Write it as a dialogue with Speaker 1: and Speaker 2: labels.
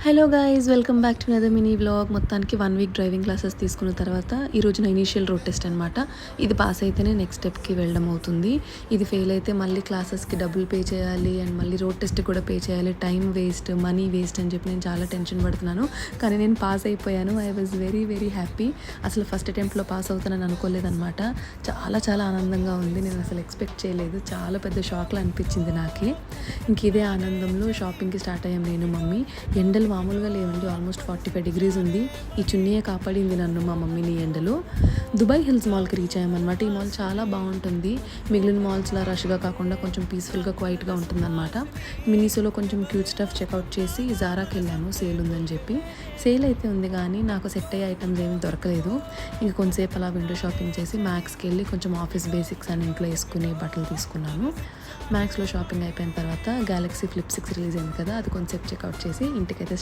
Speaker 1: Hello guys, welcome back to another mini vlog. మొత్తానికి 1 week driving classes తీసుకున్న తర్వాత ఈరోజు నా ఇనీషియల్ రోడ్ టెస్ట్ అనమాట. ఇది పాస్ అయితేనే నెక్స్ట్ స్టెప్కి వెళ్ళడం అవుతుంది. ఇది ఫెయిల్ అయితే మళ్ళీ క్లాసెస్కి డబ్బులు పే చేయాలి అండ్ మళ్ళీ రోడ్ టెస్ట్ కూడా పే చేయాలి. టైం వేస్ట్, మనీ వేస్ట్ అని చెప్పి నేను చాలా టెన్షన్ పడుతున్నాను. కానీ నేను పాస్ అయిపోయాను. I was very very happy. అసలు ఫస్ట్ అటెంప్ట్లో పాస్ అవుతానని అనుకోలేదన్నమాట. చాలా చాలా ఆనందంగా ఉంది. నేను అసలు ఎక్స్పెక్ట్ చేయలేదు. చాలా పెద్ద షాక్లా అనిపించింది నాకే. ఇంక ఇదే ఆనందంలో షాపింగ్కి స్టార్ట్ అయ్యాం నేను మమ్మీ. ఎండలు మామూలుగా లేవండి, ఆల్మోస్ట్ 45 డిగ్రీస్ ఉంది. ఈ చున్నీయే కాపాడింది నన్ను మా మమ్మీని ఎండలో. దుబాయ్ హిల్స్ మాల్కి రీచ్ అయ్యామన్నమాట. ఈ మాల్ చాలా బాగుంటుంది. మిగిలిన మాల్స్లా రష్గా కాకుండా కొంచెం పీస్ఫుల్గా క్వైట్గా ఉంటుందన్నమాట. మినీసోలో కొంచెం క్యూట్ స్టఫ్ చెక్అవుట్ చేసి జారాకి వెళ్ళాను, సేల్ ఉందని చెప్పి. సేల్ అయితే ఉంది కానీ నాకు సెట్ అయ్యే ఐటమ్స్ ఏమీ దొరకలేదు. ఇంక కొంతసేపు అలా విండో షాపింగ్ చేసి మ్యాక్స్కి వెళ్ళి కొంచెం ఆఫీస్ బేసిక్స్ అని ఇంట్లో వేసుకుని బట్టలు తీసుకున్నాను. మ్యాక్స్లో షాపింగ్ అయిపోయిన తర్వాత గ్యాలక్సీ ఫ్లిప్ 6 రిలీజ్ అయింది కదా, అది కొంచెంసేపు చెక్అవుట్ చేసి ఇంటికైతే